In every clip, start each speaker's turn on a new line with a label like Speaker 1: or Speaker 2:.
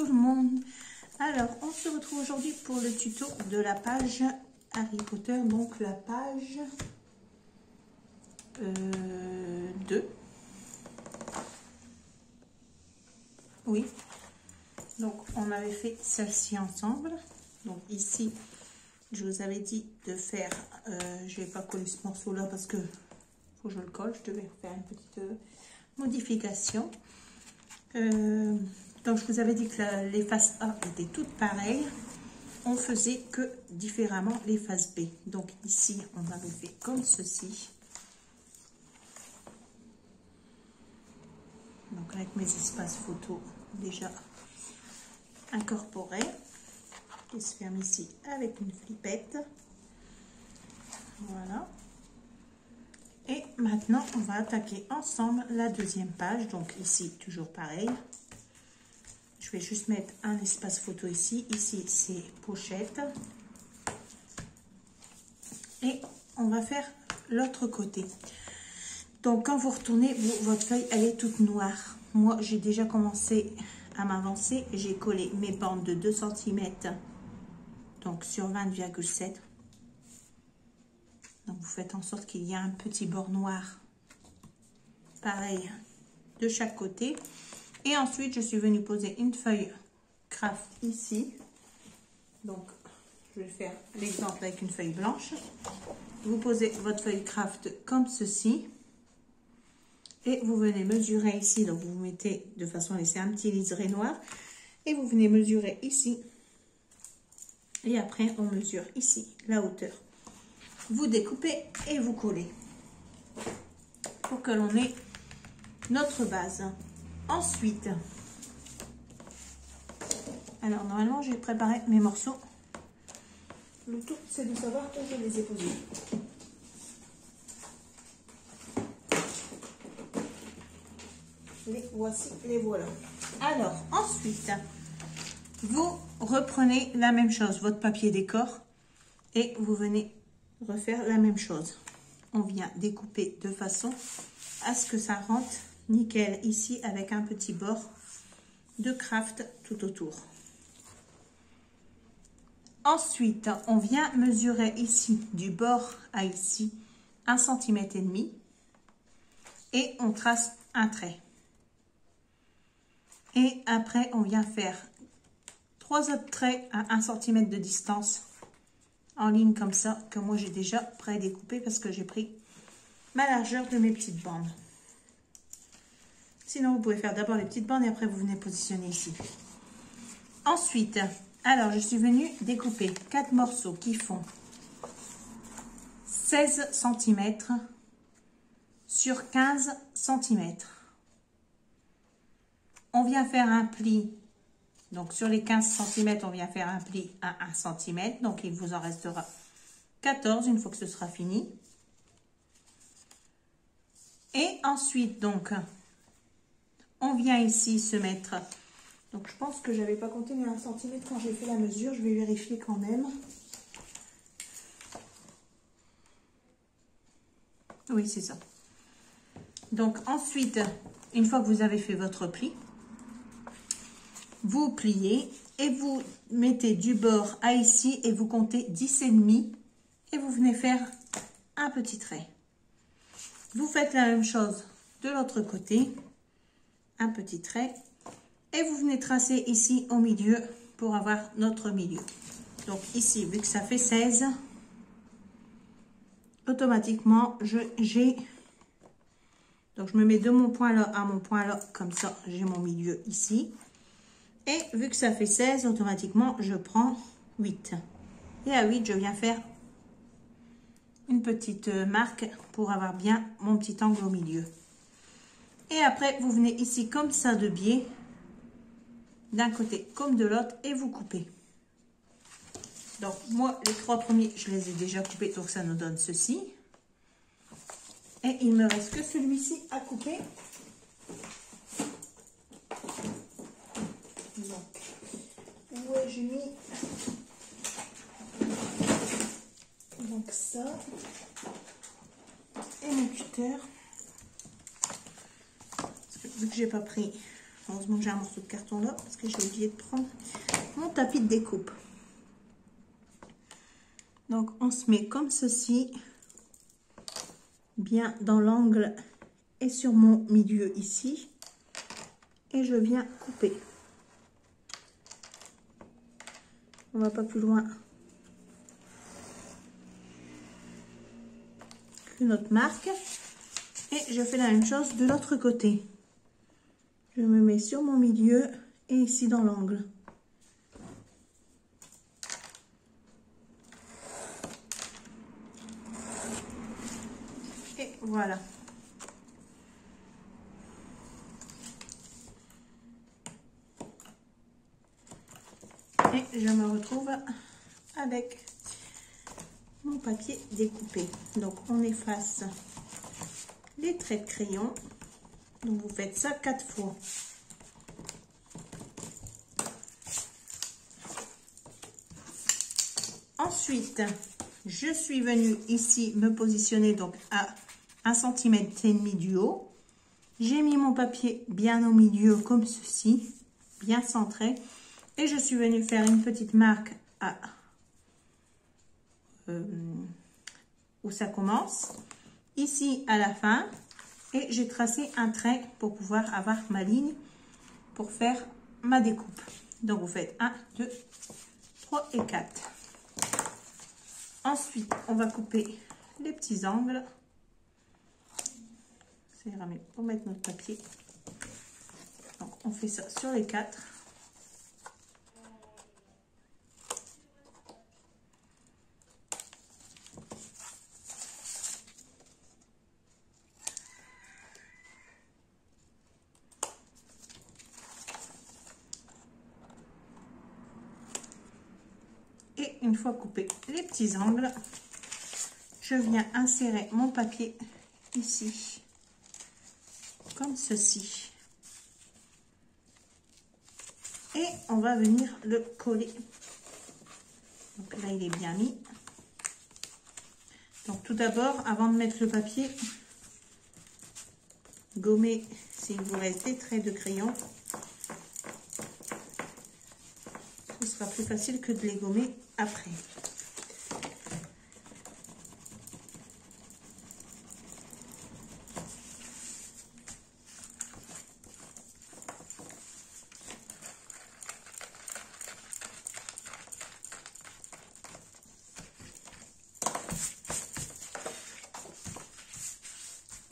Speaker 1: tout le monde. Alors, on se retrouve aujourd'hui pour le tuto de la page Harry Potter, donc la page 2. Oui, donc on avait fait celle-ci ensemble. Donc ici, je vous avais dit de faire, je vais pas coller ce morceau là parce que faut que je le colle, je devais faire une petite modification. Donc je vous avais dit que les faces A étaient toutes pareilles, on faisait que différemment les faces B. Donc ici on avait fait comme ceci, donc avec mes espaces photos déjà incorporés, qui se ferme ici avec une flippette. Voilà. Et maintenant, on va attaquer ensemble la deuxième page. Donc ici, toujours pareil. Je vais juste mettre un espace photo ici. Ici, c'est pochette. Et on va faire l'autre côté. Donc, quand vous retournez, votre feuille, elle est toute noire. Moi, j'ai déjà commencé à m'avancer. J'ai collé mes bandes de 2 cm. Donc, sur 20,7. Donc, vous faites en sorte qu'il y ait un petit bord noir. Pareil, de chaque côté. Et ensuite, je suis venue poser une feuille craft ici. Donc, je vais faire l'exemple avec une feuille blanche. Vous posez votre feuille craft comme ceci. Et vous venez mesurer ici. Donc, vous mettez de façon à laisser un petit liseré noir. Et vous venez mesurer ici. Et après, on mesure ici la hauteur. Vous découpez et vous collez pour que l'on ait notre base. Ensuite, alors normalement j'ai préparé mes morceaux. Le tout c'est de savoir où je les ai posés. Les voici, les voilà. Alors ensuite, vous reprenez la même chose, votre papier décor, et vous venez refaire la même chose. On vient découper de façon à ce que ça rentre nickel ici avec un petit bord de craft tout autour. Ensuite, on vient mesurer ici du bord à ici 1,5 cm et on trace un trait. Et après, on vient faire 3 autres traits à 1 cm de distance en ligne comme ça, que moi j'ai déjà pré-découpé parce que j'ai pris ma largeur de mes petites bandes. Sinon, vous pouvez faire d'abord les petites bandes et après vous venez positionner ici. Ensuite, alors je suis venue découper 4 morceaux qui font 16 cm sur 15 cm. On vient faire un pli. Donc, sur les 15 cm, on vient faire un pli à 1 cm. Donc, il vous en restera 14 une fois que ce sera fini. Et ensuite, donc, on vient ici se mettre. Donc, je pense que je n'avais pas compté les 1 cm quand j'ai fait la mesure. Je vais vérifier quand même. Oui, c'est ça. Donc, ensuite, une fois que vous avez fait votre pli, vous pliez et vous mettez du bord à ici et vous comptez 10,5 et vous venez faire un petit trait. Vous faites la même chose de l'autre côté, un petit trait et vous venez tracer ici au milieu pour avoir notre milieu. Donc ici, vu que ça fait 16, automatiquement, donc je me mets de mon point là à mon point là, comme ça, j'ai mon milieu ici. Et vu que ça fait 16, automatiquement, je prends 8. Et à 8, je viens faire une petite marque pour avoir bien mon petit angle au milieu. Et après, vous venez ici comme ça de biais, d'un côté comme de l'autre, et vous coupez. Donc, moi, les 3 premiers, je les ai déjà coupés, donc ça nous donne ceci. Et il me reste que celui-ci à couper. Donc, ouais, j'ai mis donc ça et mon cutter, parce que vu que j'ai pas pris Heureusement que j'ai un morceau de carton là, parce que j'ai oublié de prendre mon tapis de découpe. Donc, on se met comme ceci, bien dans l'angle et sur mon milieu ici. Et je viens couper. On va pas plus loin que notre marque. Et je fais la même chose de l'autre côté. Je me mets sur mon milieu et ici dans l'angle. Et voilà. Et je me retrouve avec mon papier découpé. Donc on efface les traits de crayon. Donc vous faites ça 4 fois. Ensuite, je suis venue ici me positionner donc à 1,5 cm du haut. J'ai mis mon papier bien au milieu comme ceci, bien centré. Et je suis venue faire une petite marque à où ça commence. Ici à la fin. Et j'ai tracé un trait pour pouvoir avoir ma ligne pour faire ma découpe. Donc vous faites 1, 2, 3 et 4. Ensuite, on va couper les petits angles. Ça ira mieux pour mettre notre papier. Donc on fait ça sur les 4. Et une fois coupé les petits angles, je viens insérer mon papier ici, comme ceci. Et on va venir le coller. Donc là, il est bien mis. Donc tout d'abord, avant de mettre le papier, gommez s'il vous reste des traits de crayon. Ce sera plus facile que de les gommer après.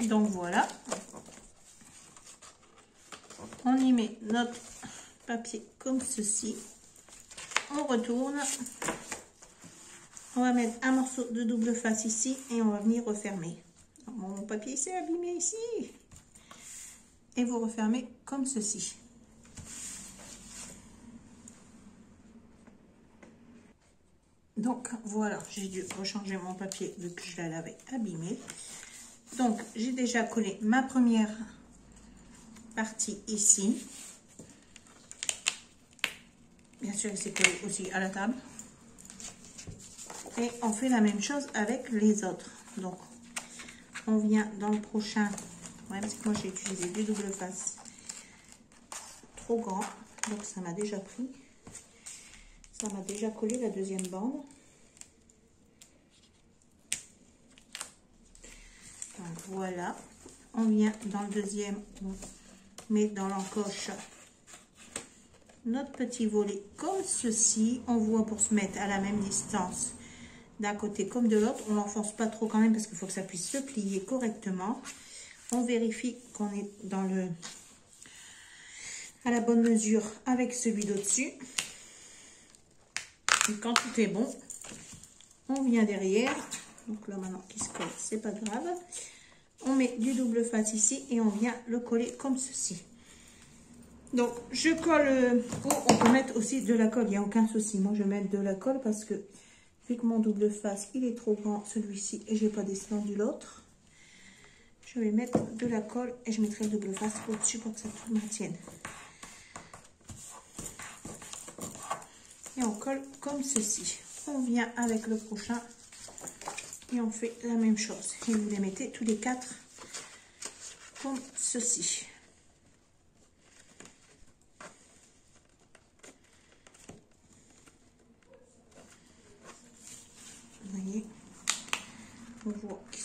Speaker 1: Donc voilà, on y met notre papier comme ceci, on retourne, on va mettre un morceau de double face ici et on va venir refermer. Alors, mon papier s'est abîmé ici et vous refermez comme ceci. Donc voilà, j'ai dû rechanger mon papier vu que je l'avais abîmé. Donc, j'ai déjà collé ma première partie ici. Bien sûr, il s'est collé aussi à la table. Et on fait la même chose avec les autres. Donc, on vient dans le prochain. Ouais, parce que moi, j'ai utilisé du double face trop grand. Donc, ça m'a déjà pris. Ça m'a déjà collé la deuxième bande. Donc voilà, on vient dans le deuxième, on met dans l'encoche notre petit volet comme ceci. On voit pour se mettre à la même distance d'un côté comme de l'autre. On n'enfonce pas trop quand même parce qu'il faut que ça puisse se plier correctement. On vérifie qu'on est dans le à la bonne mesure avec celui d'au-dessus. Et quand tout est bon, on vient derrière. Donc là maintenant qui se colle, c'est pas grave. On met du double face ici et on vient le coller comme ceci. Donc je colle, on peut mettre aussi de la colle, il n'y a aucun souci. Moi je vais mettre de la colle parce que vu que mon double face il est trop grand celui-ci et j'ai pas descendu l'autre, je vais mettre de la colle et je mettrai le double face au-dessus pour que ça tout maintienne. Et on colle comme ceci. On vient avec le prochain. Et on fait la même chose. Et vous les mettez tous les 4 comme ceci.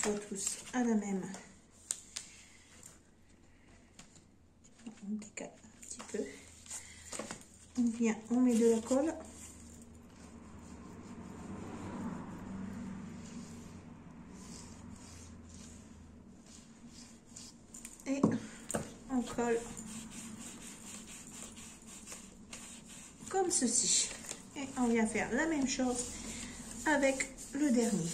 Speaker 1: soient tous à la même. On décale un petit peu. On vient, on met de la colle. Et on colle comme ceci. Et on vient faire la même chose avec le dernier.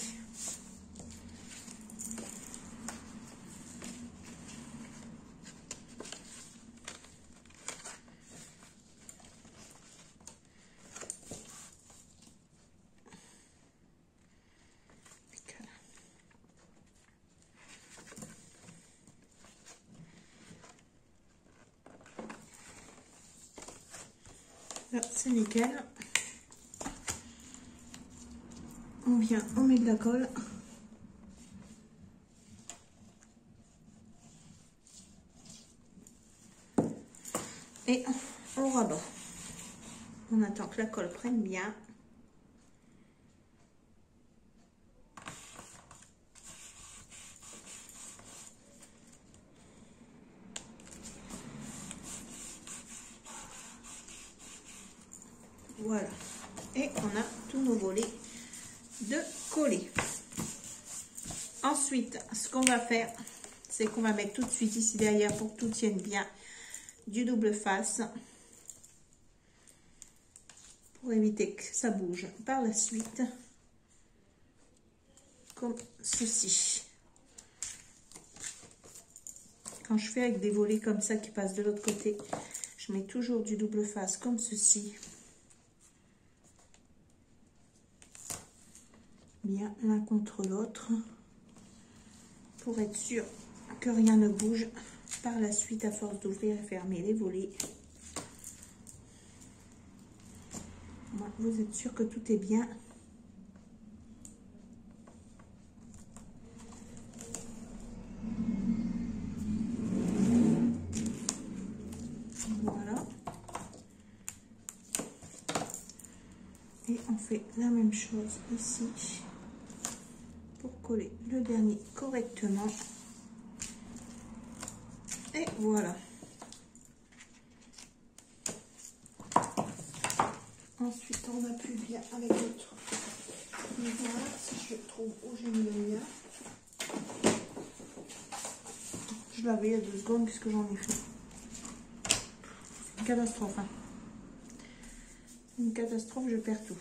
Speaker 1: Là, c'est nickel. On vient, on met de la colle. Et on rabat. On attend que la colle prenne bien. Voilà. Et on a tous nos volets de coller. Ensuite, ce qu'on va faire, c'est qu'on va mettre tout de suite ici derrière pour que tout tienne bien du double face. Pour éviter que ça bouge par la suite. Comme ceci. Quand je fais avec des volets comme ça qui passent de l'autre côté, je mets toujours du double face comme ceci. Bien l'un contre l'autre pour être sûr que rien ne bouge par la suite à force d'ouvrir et fermer les volets. Vous êtes sûr que tout est bien. Voilà. Et on fait la même chose ici pour coller le dernier correctement. Et voilà. Ensuite, on appuie bien avec notre miroir, si je trouve où j'ai mis le mien. Je l'avais il y a 2 secondes, qu'est-ce que j'en ai fait? Une catastrophe. Hein. Une catastrophe, je perds tout.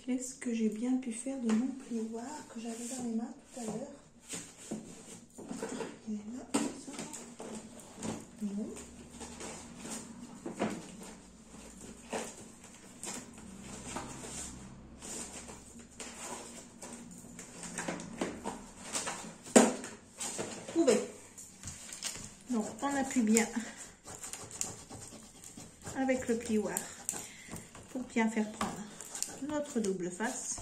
Speaker 1: Qu'est-ce que j'ai bien pu faire de mon plioir que j'avais dans les mains tout à l'heure? Il est là, ça. Non. Trouvé. Donc, on appuie bien avec le plioir pour bien faire prendre notre double face.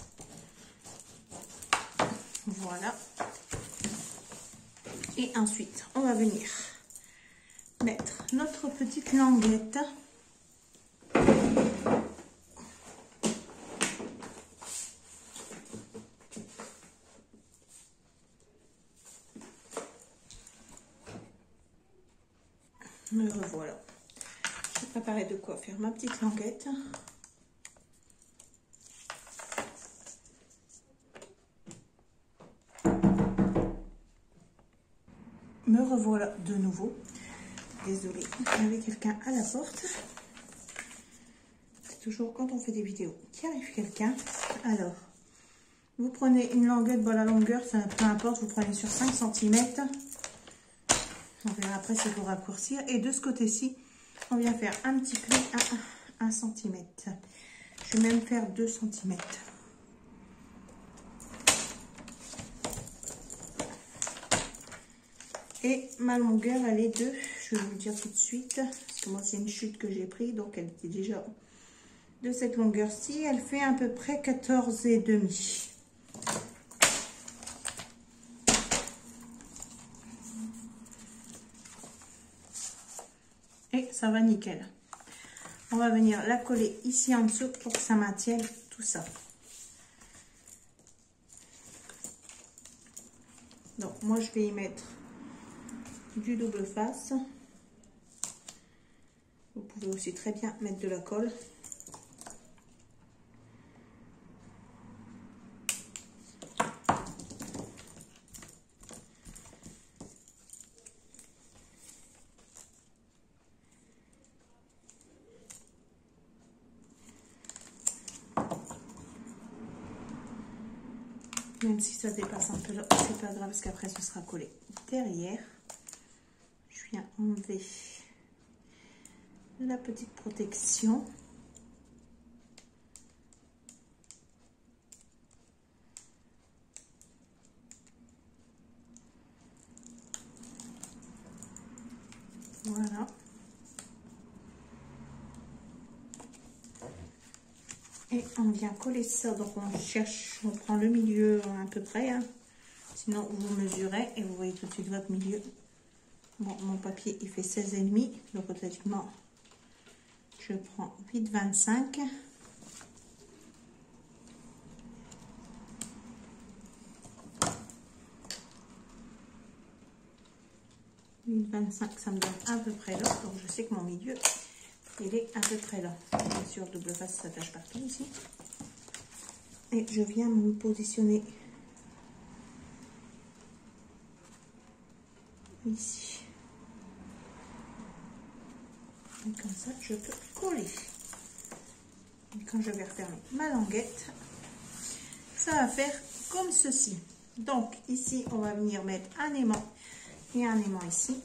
Speaker 1: Voilà. Et ensuite, on va venir mettre notre petite languette. Me revoilà. J'ai préparé de quoi faire ma petite languette. Me revoilà de nouveau. Désolée, il y avait quelqu'un à la porte. C'est toujours quand on fait des vidéos qu'il arrive quelqu'un. Alors, vous prenez une languette, bon, la longueur, ça peu importe, vous prenez sur 5 cm. On verra après si pour raccourcir. Et de ce côté-ci, on vient faire un petit pli à 1 cm. Je vais même faire 2 cm. Et ma longueur, elle est de, je vais vous le dire tout de suite, parce que moi c'est une chute que j'ai pris, donc elle était déjà de cette longueur-ci. Elle fait à peu près 14,5. Et ça va nickel. On va venir la coller ici en dessous pour que ça maintienne tout ça. Donc moi je vais y mettre du double face. Vous pouvez aussi très bien mettre de la colle. Même si ça dépasse un peu là, c'est pas grave parce qu'après ce sera collé derrière. Je viens enlever la petite protection. Voilà. Et on vient coller ça, donc on cherche, on prend le milieu à peu près, hein. Sinon vous mesurez et vous voyez tout de suite votre milieu. Bon, mon papier il fait 16,5, donc automatiquement je prends 8,25. Ça me donne à peu près là, donc je sais que mon milieu il est à peu près là. Bien sûr, double face s'attache partout ici. Et je viens me positionner ici. Et comme ça, je peux coller. Et quand je vais refermer ma languette, ça va faire comme ceci. Donc ici, on va venir mettre un aimant et un aimant ici.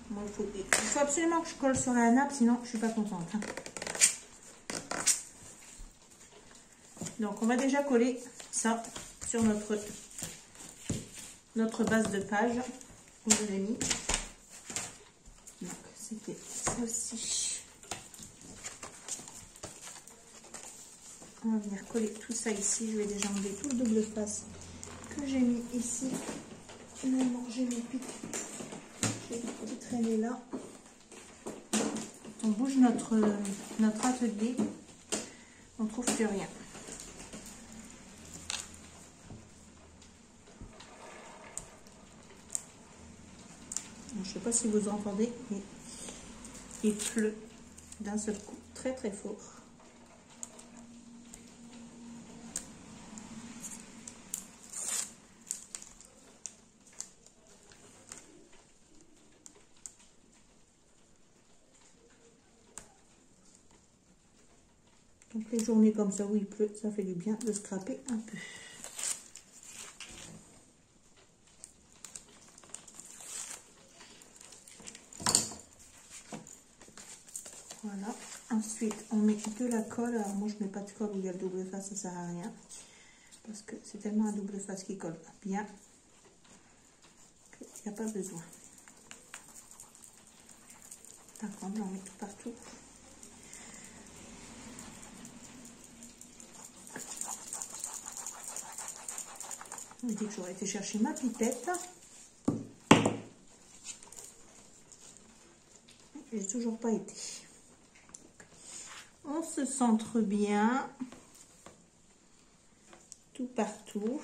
Speaker 1: Bon, il faut absolument que je colle sur la nappe, sinon je suis pas contente, hein. Donc on va déjà coller ça sur notre base de page où je l'ai mis. Donc c'était ça aussi. On va venir coller tout ça ici. Je vais déjà enlever tout le double face que j'ai mis ici. Finalement j'ai mis pic. J'ai traîné là. On bouge notre atelier, on trouve plus rien. Je ne sais pas si vous entendez, mais il pleut d'un seul coup très très fort. Donc les journées comme ça où il pleut, ça fait du bien de scraper un peu. Voilà. Ensuite, on met de la colle. Alors moi, je ne mets pas de colle où il y a le double face, ça sert à rien. Parce que c'est tellement un double face qui colle bien qu'il n'y a pas besoin. Par contre, j'en mets tout partout. On me dit que j'aurais été chercher ma pipette. J'ai toujours pas été. On se centre bien. Tout partout.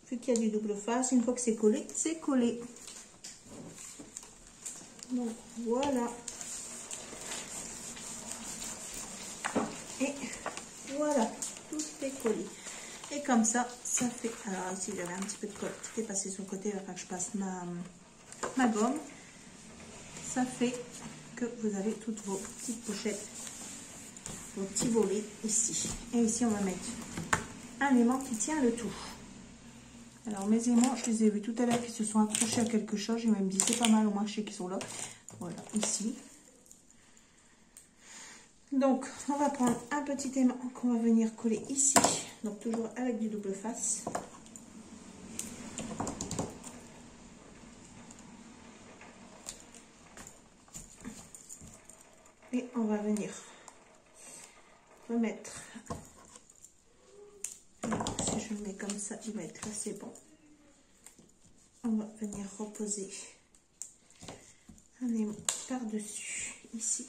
Speaker 1: Vu qu'il y a du double face, une fois que c'est collé, c'est collé. Donc voilà. Et voilà, tout est collé. Et comme ça, ça fait... Alors ici, j'avais un petit peu de colle qui est passé sur le côté, il va falloir que je passe ma gomme. Ça fait que vous avez toutes vos petites pochettes, vos petits volets ici. Et ici, on va mettre un aimant qui tient le tout. Alors mes aimants, je les ai vus tout à l'heure qui se sont accrochés à quelque chose. J'ai même dit c'est pas mal, au moins je sais qu'ils sont là. Voilà, ici. Donc, on va prendre un petit aimant qu'on va venir coller ici. Donc, toujours avec du double face. Et on va venir remettre. Si je le mets comme ça, il va être là, c'est bon. On va venir reposer Allez, par-dessus, ici.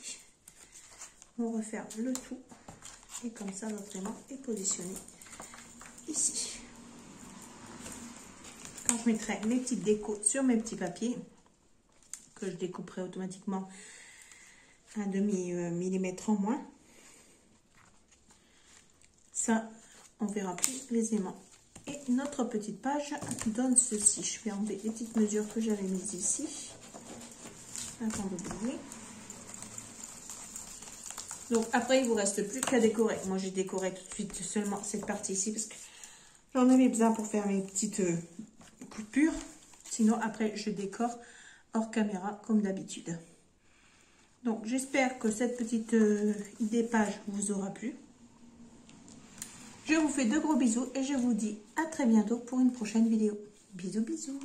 Speaker 1: On referme le tout. Et comme ça, votre aimant est positionné ici. Quand je mettrai mes petites décos sur mes petits papiers, que je découperai automatiquement un demi-millimètre en moins, ça, on verra plus les aimants. Et notre petite page donne ceci. Je vais enlever les petites mesures que j'avais mises ici, avant d'oublier. Donc après, il ne vous reste plus qu'à décorer. Moi, j'ai décoré tout de suite seulement cette partie ici parce que j'en avais besoin pour faire mes petites coupures. Sinon, après, je décore hors caméra comme d'habitude. Donc, j'espère que cette petite idée page vous aura plu. Je vous fais de gros bisous et je vous dis à très bientôt pour une prochaine vidéo. Bisous, bisous.